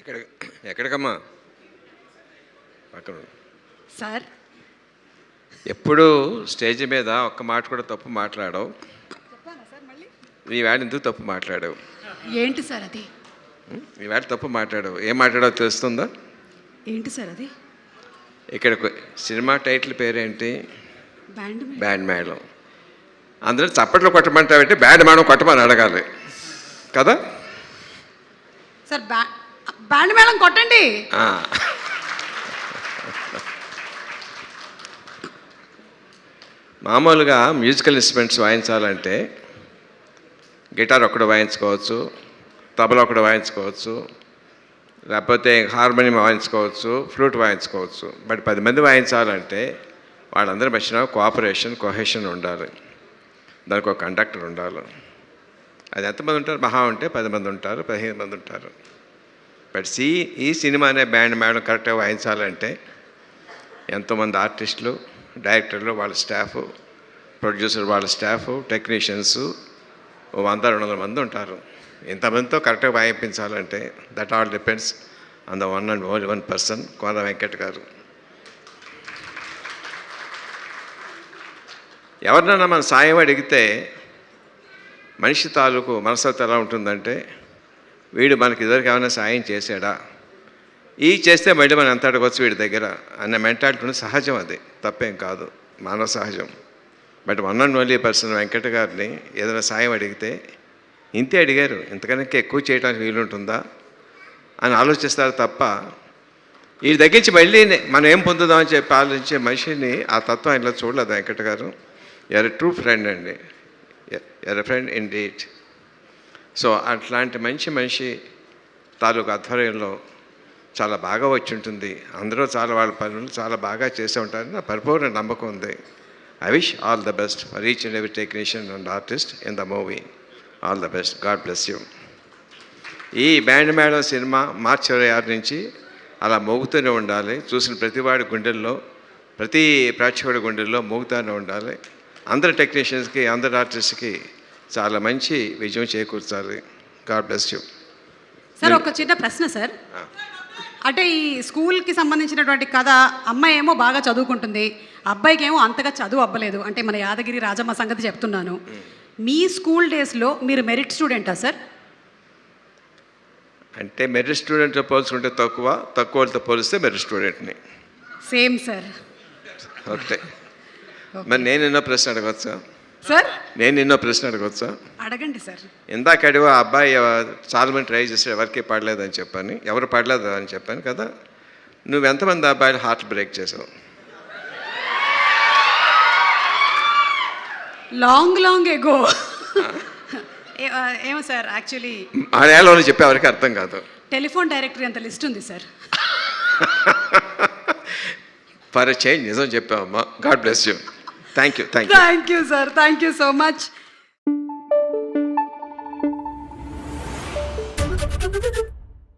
ఎక్కడ ఎక్కడికమ్మా పక్కన సార్ ఎప్పుడు స్టేజ్ మీద ఒక్క మాట కూడా తప్పు మాట్లాడవు. నీ వేళ ఎందుకు తప్పు మాట్లాడావు? ఏంటి సార్ అది? నీ వేళ తప్పు మాట్లాడావు. ఏం మాట్లాడావు తెలుస్తుందా? ఏంటి సార్ అది? ఇక్కడ సినిమా టైటిల్ పేరేంటి? బ్యాండ్ మేళం. అందరూ చప్పట్లు కొట్టమంటావంటే బ్యాండ్ మేళం కొట్టమని అడగాలి కదా సార్. బ్యాండ్ మేళం కొట్టండి. మామూలుగా మ్యూజికల్ ఇన్స్ట్రుమెంట్స్ వాయించాలంటే గిటార్ ఒకటి వాయించుకోవచ్చు, తబలా ఒకటి వాయించుకోవచ్చు, లేకపోతే హార్మోనియం వాయించుకోవచ్చు, ఫ్లూట్ వాయించుకోవచ్చు. బట్ 10 మంది వాయించాలంటే వాళ్ళందరి మధ్యన కోఆపరేషన్ కొహెషన్ ఉండాలి. దానికి ఒక కండక్టర్ ఉండాలి. అది ఎంతమంది ఉంటారు? మహా ఉంటే 10 మంది ఉంటారు, 15 మంది ఉంటారు. బట్ ఈ సినిమా అనే బ్యాండ్ మేడం కరెక్ట్గా వాయించాలంటే ఎంతోమంది ఆర్టిస్టులు, డైరెక్టర్లు, వాళ్ళ స్టాఫ్, ప్రొడ్యూసర్ వాళ్ళ స్టాఫ్, టెక్నీషియన్స్ 100-200 మంది ఉంటారు. ఇంతమందితో కరెక్ట్గా వాయించాలంటే that all depends on the one and only one person, Kona Venkat garu. ఎవరినైనా మన సాయం అడిగితే మనిషి తాలూకు మనస్తత్వం ఎలా ఉంటుందంటే, వీడు మనకి ఇద్దరికి ఏమైనా సాయం చేశాడా, ఈ చేస్తే మళ్ళీ మనం ఎంత అడగవచ్చు వీడి దగ్గర అన్న మెంటాలిటీ సహజం. అది తప్పేం కాదు, మానవ సహజం. But one and only person Venkata గారిని ఏదైనా సాయం అడిగితే ఇంతే అడిగారు, ఇంతకన్నా ఎక్కువ చేయడానికి వీలుంటుందా అని ఆలోచిస్తారు తప్ప ఈ దగ్గర నుంచి మళ్ళీ మనం ఏం పొందుదామని చెప్పి ఆలోచించే మనిషిని ఆ తత్వం ఇలా చూడలేదు వెంకట గారు. ఎర్ ట్రూ ఫ్రెండ్ అండి, ఎర్ ఫ్రెండ్ ఇన్ డీట్. సో అట్లాంటి మంచి మనిషి తాలూకు ఆధ్వర్యంలో చాలా బాగా వచ్చి ఉంటుంది. అందరూ చాలా వాళ్ళ పనులు చాలా బాగా చేస్తూ ఉంటారని నా పరిపూర్ణ నమ్మకం ఉంది. I wish all the best for each and every technician and artist in the movie. All the best. God bless you. ఈ బ్యాండ్ మేళం సినిమా మార్చి 26 నుంచి అలా మోగుతూనే ఉండాలి. చూసిన ప్రతివాడి గుండెల్లో, ప్రతి ప్రేక్షకుడి గుండెల్లో మోగుతూనే ఉండాలి. అందరి టెక్నీషియన్స్కి, అందరి ఆర్టిస్ట్కి చాలా మంచి విజయం చేకూర్చాలి. God bless you. సార్ ఒక చిన్న ప్రశ్న సార్. అంటే ఈ స్కూల్కి సంబంధించినటువంటి కథ, అమ్మాయి ఏమో బాగా చదువుకుంటుంది, అబ్బాయికి ఏమో అంతగా చదువు అవ్వలేదు. అంటే మన యాదగిరి రాజమ్మ సంగతి చెప్తున్నాను. మీ స్కూల్ డేస్లో మీరు మెరిట్ స్టూడెంటా సార్? అంటే మెరిట్ స్టూడెంట్తో పోల్చుకుంటే తక్కువ, తక్కువ వాళ్ళతో పోలిస్తే మెరిట్ స్టూడెంట్ని. Same sir. ఓకే. మరి నేను ఎన్నో ప్రశ్న అడగవచ్చా సార్? నేను ఎన్నో ప్రశ్న అడగవచ్చా? అడగండి సార్. ఇందాక అడిగా ఆ అబ్బాయి చాలా మంది ట్రై చేస్తే ఎవరికి పడలేదని చెప్పాను, ఎవరు పడలేదు అని చెప్పాను కదా. నువ్వు ఎంతమంది అబ్బాయిలు హార్ట్ బ్రేక్ చేసావు? Long ago. ఏమో సార్, యాక్చువల్లీ ఆ నేలలో చెప్పే ఎవరికి అర్థం కాదు. టెలిఫోన్ డైరెక్టరీ అంత లిస్ట్ ఉంది సార్. ఫర్ ఎ చేంజ్ నిజం చెప్పావమ్మా. God bless you. Thank you. Sir, thank you so much.